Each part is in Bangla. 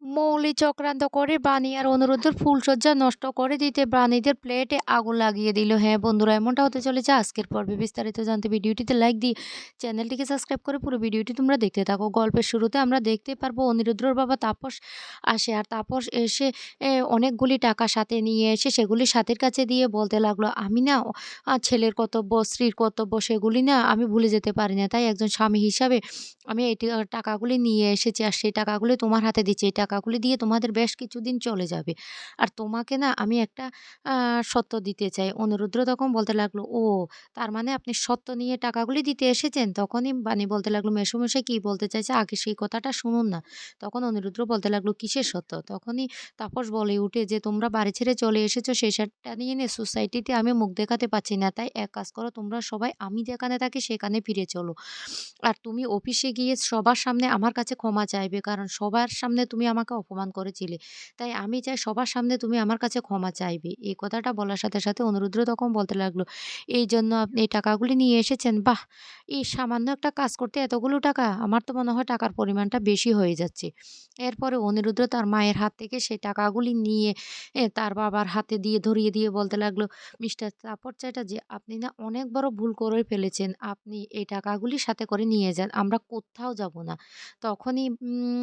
মৌলি চক্রান্ত করে বানি আর অনুরুদ্ধর ফুলসজ্জা নষ্ট করে দিতে বাণীদের প্লেটে আগুন লাগিয়ে দিল। হ্যাঁ বন্ধুরা, এমনটা হতে চলেছে আজকের পর্বে। বিস্তারিত জানতে ভিডিওটিতে লাইক দিয়ে চ্যানেলটিকে সাবস্ক্রাইব করে পুরো ভিডিওটি তোমরা দেখতে থাকো। গল্পের শুরুতে আমরা দেখতে পারবো অনিরুদ্ধর বাবা তাপস আসে, আর তাপস এসে অনেকগুলি টাকা সাথে নিয়ে এসে সেগুলি সাথীর কাছে দিয়ে বলতে লাগলো, আমি না ছেলের কর্তব্য, স্ত্রীর কর্তব্য সেগুলি না আমি ভুলে যেতে পারি না। তাই একজন স্বামী হিসাবে আমি এই টাকাগুলি নিয়ে এসেছি আর সেই টাকাগুলি তোমার হাতে দিচ্ছি। এই টাকাগুলি দিয়ে তোমাদের বেশ কিছুদিন চলে যাবে। আর তোমাকে না আমি একটা আ সত্ত্ব দিতে চাই। অনিরুদ্ধ তখন বলতে লাগলো, "ও তার মানে আপনি সত্ত্ব নিয়ে টাকাগুলি দিতে এসেছেন?" তখনই বানি বলতে লাগলো, "মেসোমশাই কি বলতে চাইছে আগে সেই কথাটা শুনুন না।" তখন অনিরুদ্ধ বলতে লাগলো, "কিসের সত্ত্ব?" তখনই তাপস বলে উঠে যে, "তোমরা বাড়ি ছেড়ে চলে এসেছো সেটা নিয়ে সোসাইটিতে আমি মুখ দেখাতে পারছি না। তাই এক কাজ করো তোমরা সবাই আমি যেখানে থাকি সেখানে ফিরে চলো। আর তুমি অফিসে গিয়ে সবার সামনে আমার কাছে ক্ষমা চাইবে। কারণ সবার সামনে তুমি আমাকে অপমান করেছিলে। তাই আমি চাই সবার সামনে তুমি আমার কাছে ক্ষমা চাইবে।" এই কথাটা বলার সাথে, সাথে অনিরুদ্ধ তখন বলতে লাগলো, "এইজন্য আপনি এই টাকাগুলি নিয়ে এসেছেন? বাহ! এই সামান্য একটা কাজ করতে এতগুলো টাকা? আমার তো মনে হয় টাকার পরিমাণটা বেশি হয়ে যাচ্ছে।" এরপরে অনিরুদ্ধ তার মায়ের হাত থেকে সেই টাকাগুলি নিয়ে তার বাবার হাতে দিয়ে ধরিয়ে দিয়ে বলতে লাগলো, "মিস্টার তাপস চ্যাটার্জি, আপনি না অনেক বড় ভুল করে ফেলেছেন। আপনি এই টাকাগুলি সাথে করে নিয়ে যান। আমরা কোত্থাও যাব না।" তখনই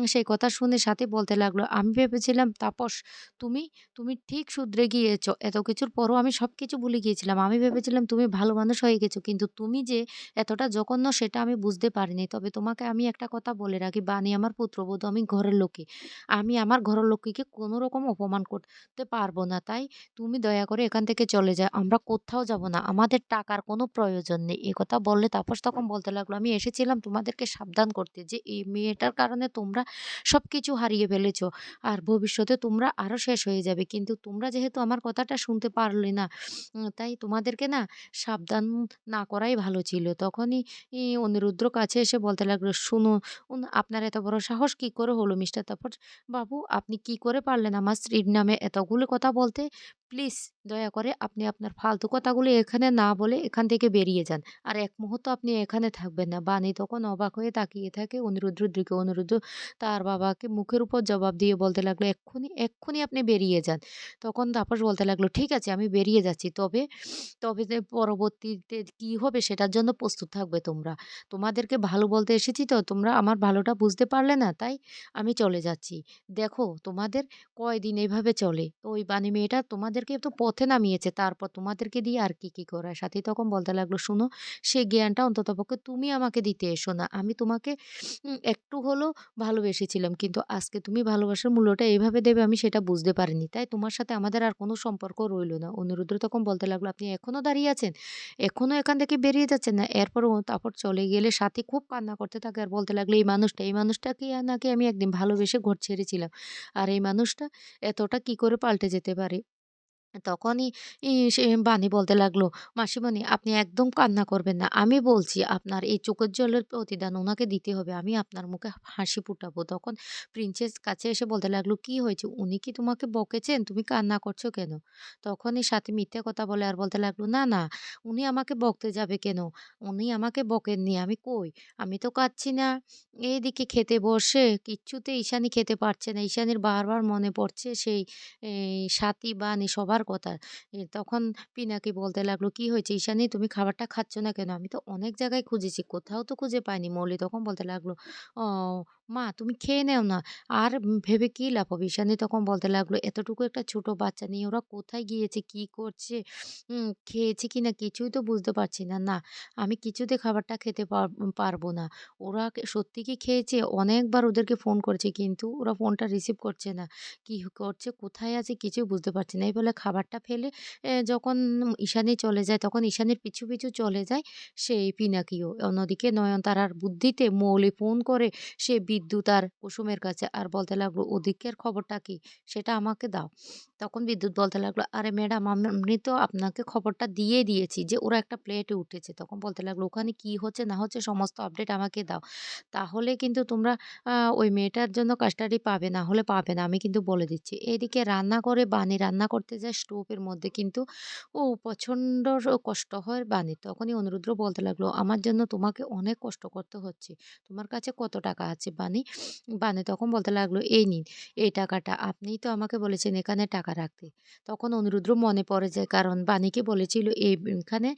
সেই কথা শুনে সাথী বলতে লাগলো, "আমি ভেবেছিলাম তাপস তুমি তুমি ঠিক শুধরে গিয়েছ। এত কিছুর পরও আমি সবকিছু ভুলে গিয়েছিলাম। আমি ভেবেছিলাম তুমি ভালো মানুষ হয়ে গেছো। কিন্তু তুমি যে এতটা জঘন্য সেটা আমি বুঝতে পারিনি। তবে তোমাকে আমি একটা কথা বলে রাখি, বানি আমার পুত্রবধূ, আমি ঘরের লক্ষ্মী। আমি আমার ঘরের লক্ষ্মীকে কোনো রকম অপমান করতে পারব না। তাই তুমি দয়া করে এখান থেকে চলে যাও। আমরা কোত্থাও যাব না। আমাদের টাকার কোনো প্রয়োজন নেই।" এ কথা বললে তাপস তখন বলতে লাগলো, "আমি এসেছিলাম তোমাদেরকে সাবধান করতে যে এই মেয়েটার কারণে তোমরা সবকিছু হারিয়ে ফেলেছো। আর ভবিষ্যতে তোমরা আরো শেষ হয়ে যাবে। কিন্তু তোমরা যেহেতু আমার কথাটা শুনতে পারলে না, তাই তোমাদেরকে না সাবধান না করাই ভালো ছিল।" তখনই অনিরুদ্ধ কাছে এসে বলতে লাগলো, "শুনুন, আপনার এত বড় সাহস কি করে হলো মিস্টার তাপস বাবু? আপনি কি করে পারলেন আমার স্ত্রীর নামে এতগুলো কথা বলতে? প্লিজ দয়া করে আপনি আপনার ফালতু কথাগুলো এখানে না বলে এখান থেকে বেরিয়ে যান। আর এক মুহূর্ত আপনি এখানে থাকবেন না।" বানি তখন অবাক হয়ে তাকিয়ে থাকে অনিরুদ্ধর দিকে। অনিরুদ্ধ তার বাবাকে মুখের উপর জবাব দিয়ে বলতে লাগলো, "এক্ষুনি, এক্ষুনি আপনি বেরিয়ে যান।" তখন তাপস বলতে লাগলো, "ঠিক আছে আমি বেরিয়ে যাচ্ছি। তবে তবে যে পরবর্তীতে কি হবে সেটার জন্য প্রস্তুত থাকবে তোমরা। তোমাদেরকে ভালো বলতে এসেছি তো তোমরা আমার ভালোটা বুঝতে পারলে না তাই আমি চলে যাচ্ছি। দেখো তোমাদের কয়দিন এভাবে চলে। ওই বানি মেয়েটা তোমাদেরকে তো পথে নামিয়েছে। তারপর তোমাদেরকে দিয়ে আর কি, কি করায়?" সাথী তখন বলতে লাগলো, "শোনো, সে জ্ঞানটা অন্ততপক্ষে তুমি আমাকে দিতে এসো না। আমি তোমাকে একটু হলেও ভালোবেসেছিলাম। কিন্তু আজকে তুমি ভালোবাসার মূল্যটা এভাবে দেবে আমি সেটা বুঝতে পারিনি। তাই তোমার সাথে আমাদের আর কোনো সম্পর্ক রইল না।" অনিরুদ্ধ তখন বলতে লাগলো, "আপনি এখনো দাঁড়িয়ে আছেন? এখনো এখান থেকে বেরিয়ে যাচ্ছেন না?" এরপর তারপর চলে গেলে সাথী খুব কান্না করতে থাকে আর বলতে লাগলো, এই মানুষটাকে নাকি আমি একদিন ভালোবেসে ঘর ছেড়েছিলাম। আর এই মানুষটা এতটা কি করে পাল্টে যেতে পারে?" তখনই সে বানি বলতে লাগলো, "মাসিমণি আপনি একদম কান্না করবেন না। আমি বলছি আপনার এই চোখের জলের প্রতিদান উনাকে দিতে হবে। আমি আপনার মুখে হাসি ফুটাবো।" তখন প্রিন্সেস কাছে এসে বলতে লাগলো, "কি হয়েছে? উনি কি তোমাকে বকেছেন? তুমি কান্না করছো কেন?" তখনই সাথী মিথ্যে কথা বলে আর বলতে লাগলো, "না, না, উনি আমাকে বকতে যাবে কেন? উনি আমাকে বকেননি। আমি কই? আমি তো কাঁদছি না।" এইদিকে খেতে বসে কিচ্ছুতেই ঈশানী খেতে পারছে না। ঈশানীর বারবার মনে পড়ছে সেই সাথী, বানি সবার কথা। তখন পিনাকি বলতে লাগলো, "কি হয়েছে ঈশানী তুমি খাবারটা খাচ্ছ না কেন? আমি তো অনেক জায়গায় খুঁজেছি, কোথাও তো খুঁজে পাইনি।" মৌলি তখন বলতে লাগলো, "ও মা তুমি খেয়ে নেও না। আর ভেবে কি লাভ হবে?" ঈশানী তখন বলতে লাগলো, "এতটুকু একটা ছোট বাচ্চা নিয়ে ওরা কোথায় গিয়েছে, কি করছে, খেয়েছে কিনা কিছুই তো বুঝতে পারছি না। না, আমি কিছুতে খাবারটা খেতে পারবো না। ওরা সত্যি কি খেয়েছে? অনেকবার ওদেরকে ফোন করেছি কিন্তু ওরা ফোনটা রিসিভ করছে না। কি করছে, কোথায় আছে কিছুই বুঝতে পারছি না।" এই বলে খাবারটা ফেলে যখন ঈশানী চলে যায় তখন ঈশানীর পিছু, পিছু চলে যায় সেই পিনাকিও। অন্যদিকে নয়নতারার বুদ্ধিতে মৌলি ফোন করে সে বিদ্যুৎ আর কুসুমের কাছে আর বলতে লাগলো, "ওদিকের খবরটা কি? সেটা আমাকে দাও।" তখন বিদ্যুৎ বলতে লাগলো, "আরে ম্যাডাম আমি তো আপনাকে খবরটা দিয়ে দিয়েছি যে ওরা একটা প্লেটে উঠেছে।" তখন বলতে লাগলো, "ওখানে কি হচ্ছে না হচ্ছে সমস্ত আপডেট আমাকে দাও। তাহলে কিন্তু তোমরা ওই মেয়েটার জন্য কাস্টাডি পাবে, না হলে পাবে না। আমি কিন্তু বলে দিচ্ছি।" এইদিকে রান্নাঘরে বানি রান্না করতে যায় স্টোভের মধ্যে কিন্তু প্রচণ্ড কষ্ট হয় বানির। তখনই অনিরুদ্ধ বলতে লাগলো, "আমার জন্য তোমাকে অনেক কষ্ট করতে হচ্ছে। তোমার কাছে কত টাকা আছে?" বানি। বানি তখন বলতে লাগলো, "এই নিন এই টাকাটা। আপনিই তো আমাকে বলেছেন এখানে টাকা রাখতে।" তখন অনিরুদ্ধর মনে পড়ে যায় কারণ বানিকে বলেছিল এখানে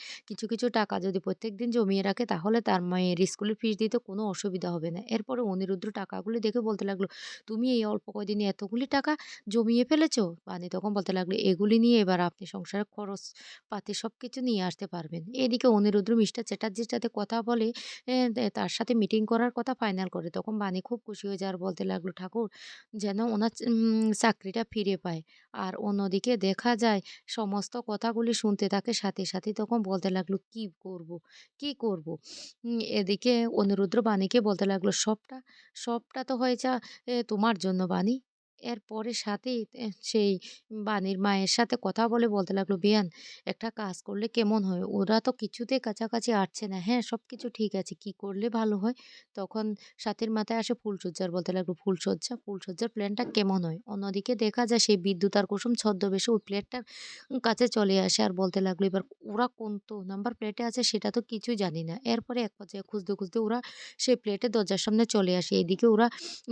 কিছু টাকা যদি প্রত্যেকদিন জমিয়ে রাখে তাহলে তার মায়ের স্কুলের ফিস দিতে কোনো অসুবিধা হবে না। এরপরে অনিরুদ্ধ টাকাগুলি দেখে বলতে লাগলো, "তুমি এই অল্প কয়দিনে এতগুলি টাকা জমিয়ে ফেলেছো?" বানি তখন বলতে লাগলো, "এগুলি নিয়ে এবার আপনি সংসারের খরচপাতি সবকিছু নিয়ে আসতে পারবেন।" এদিকে অনিরুদ্ধ মিস্টার চ্যাটার্জির সাথে কথা বলে তার সাথে মিটিং করার কথা ফাইনাল করে। তখন বানি খুব খুশি হয়ে যায় আর বলতে লাগলো, "ঠাকুর যেন উনার চাকরিটা ফিরে পায়।" আর অন্যদিকে দেখা যায় সমস্ত কথাগুলি শুনতে থাকে সাথে তখন বলতে লাগলো, "কি করব? কি করব?" এদিকে অনিরুদ্ধ বাণীকে বলতে লাগলো, সবটা তো হয়েছে তোমার জন্য বাণী।" এরপরে সাথেই সেই বাণীর মায়ের সাথে কথা বলে বলতে লাগলো, "বেয়ান একটা কাজ করলে কেমন হয়? ওরা তো কিছুতেই কাছাকাছি আসছে না। হ্যাঁ, সবকিছু ঠিক আছে। কি করলে ভালো হয়?" তখন সাথীর মাথায় আসে ফুলশয্যার বলতে লাগলো, "ফুলশয্যা? ফুলশয্যার প্ল্যানটা কেমন হয়?" অন্যদিকে দেখা যায় সেই বিদ্যুৎ আর কুসুম ছদ্মবেশে ওই প্লেটটার কাছে চলে আসে আর বলতে লাগলো, "এবার ওরা কোনটো নাম্বার প্লেটে আছে সেটা তো কিছুই জানি না।" এরপরে এক পর্যায়ে খুঁজতে ওরা সেই প্লেটের দরজার সামনে চলে আসে। এদিকে ওরা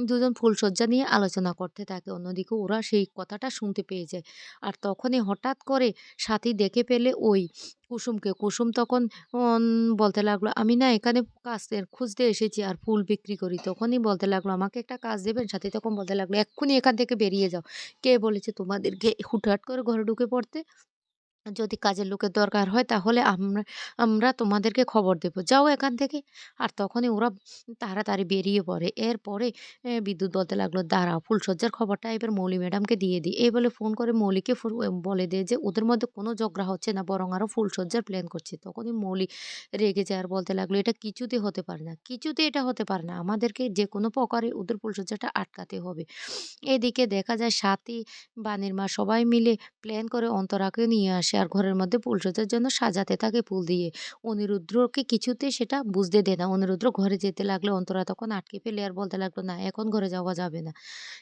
দুজন ফুলশয্যা নিয়ে আলোচনা করতে থাকে। অন্যদিকে ওরা সেই কথাটা শুনতে পেয়ে যায়। আর তখনই হঠাৎ করে সাথী দেখে ফেলে ওই কুসুমকে। কুসুম তখন অন বলতে লাগলো, "আমি না এখানে কাজের খুঁজতে এসেছি আর ফুল বিক্রি করি।" তখনই বলতে লাগলো, "আমাকে একটা কাজ দেবেন?" সাথী তখন বলতে লাগলো, "এক্ষুনি এখান থেকে বেরিয়ে যাও। কে বলেছে তোমাদেরকে হুটহাট করে ঘরে ঢুকে পড়তে? যদি কাজের লোকের দরকার হয় তাহলে আমরা আমরা তোমাদেরকে খবর দেব। যাও এখান থেকে।" আর তখনই ওরা তাড়াতাড়ি বেরিয়ে পড়ে। এরপরে বিদ্যুৎ বলতে লাগলো, "দাঁড়াও ফুলশয্যার খবরটা এবার মৌলি ম্যাডামকে দিয়ে দিই।" এই বলে ফোন করে মৌলিকে বলে দেয় যে ওদের মধ্যে কোনো ঝগড়া হচ্ছে না বরং আরো ফুলশয্যার প্ল্যান করছে। তখনই মৌলি রেগে যায় আর বলতে লাগলো, "এটা কিছুতেই হতে পারে না। কিছুতেই এটা হতে পারে না। আমাদেরকে যেকোনো প্রকারে ওদের ফুলশয্যাটা আটকাতে হবে।" এদিকে দেখা যায় সাথী, বানির মা সবাই মিলে প্ল্যান করে অন্তরাকে নিয়ে আসে আর ঘরের মধ্যে ফুলসজ্জার জন্য সাজাতে থাকে ফুল দিয়ে। অনিরুদ্ধকে কিছুতেই সেটা বুঝতে দেয় না। অনিরুদ্ধ ঘরে যেতে লাগলে অন্তরা তখন আটকে ফেলে আর বলতে লাগলো, "না এখন ঘরে যাওয়া যাবে না।"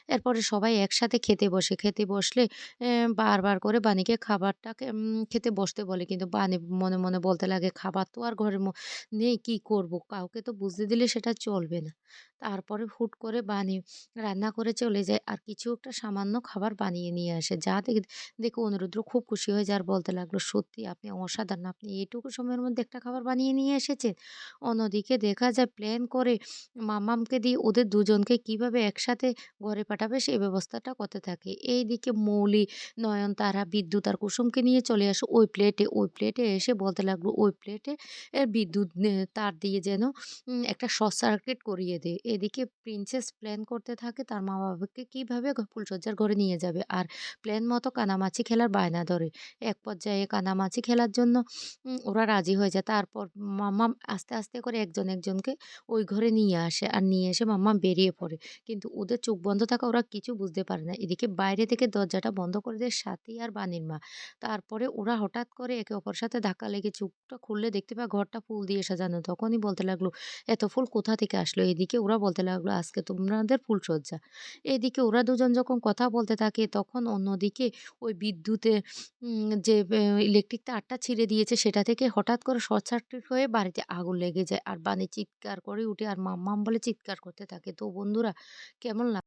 এরপরে সবাই একসাথে খেতে বসে। খেতে বসলে বারবার করে বানিকে খাবারটাকে খেতে বসতে বলে। কিন্তু বানি মনে বলতে লাগে, "খাবার তো আর ঘরে নেই, কি করব? কাউকে তো বুঝতে দিলে সেটা চলবে না।" তারপরে হুট করে বানি রান্না করে চলে যায় আর কিছু একটা সামান্য খাবার বানিয়ে নিয়ে আসে। যা দেখে অনিরুদ্ধ খুব খুশি হয়ে যায় আর বলতে লাগলো, "সত্যি আপনি অসাধারণ। আপনি এইটুকু সময়ের মধ্যে একটা খাবার বানিয়ে নিয়ে এসেছেন।" অন্যদিকে দেখা যায় প্ল্যান করে মামামকে দিয়ে ওদের দুজনকে কিভাবে একসাথে ঘরে পাঠাবে সেই ব্যবস্থাটা করতে থাকে। এইদিকে মৌলি, নয়নতারা, বিদ্যুৎ আর কুসুমকে নিয়ে চলে আসে ওই প্লেটে। ওই প্লেটে এসে বলতে লাগলো, "ওই প্লেটে বিদ্যুৎ তার দিয়ে যেন একটা শর্ট সার্কিট করিয়ে দেয়।" এদিকে প্রিন্সেস প্ল্যান করতে থাকে তার মা-বাবাকে কিভাবে ফুলশয্যার ঘরে নিয়ে যাবে। আর প্ল্যান মতো কানামাছি খেলার বায়না ধরে। এক পর্যায়ে কানামাছি খেলার জন্য ওরা রাজি হয়ে যায়। তারপর মাম্মাম আস্তে করে একজনকে ওই ঘরে নিয়ে আসে। আর নিয়ে এসে মাম্মাম বেরিয়ে পড়ে। কিন্তু ওদের চোখ বন্ধ থাকা ওরা কিছু বুঝতে পারে না। এদিকে বাইরে থেকে দরজাটা বন্ধ করে দেয় সাথী আর বানির মা। তারপরে ওরা হঠাৎ করে একে অপরের সাথে ধাক্কা লেগে চোখটা খুললে দেখতে পায় ঘরটা ফুল দিয়ে সাজানো। তখনই বলতে লাগলো, "এত ফুল কোথা থেকে আসলো?" এদিকে ওরা বলতে লাগলো, "আজকে তোমাদের ফুলসজ্জা।" এদিকে ওরা দুজন যখন কথা বলতে থাকে তখন অন্যদিকে ওই বিদ্যুতে যে ইলেকট্রিক তারটা ছিঁড়ে দিয়েছে সেটা থেকে হঠাৎ করে শর্ট সার্কিট হয়ে বাড়িতে আগুন লেগে যায়। আর বানি চিৎকার করে উঠে আর মাম্মাম বলে চিৎকার করতে থাকে। তো বন্ধুরা কেমন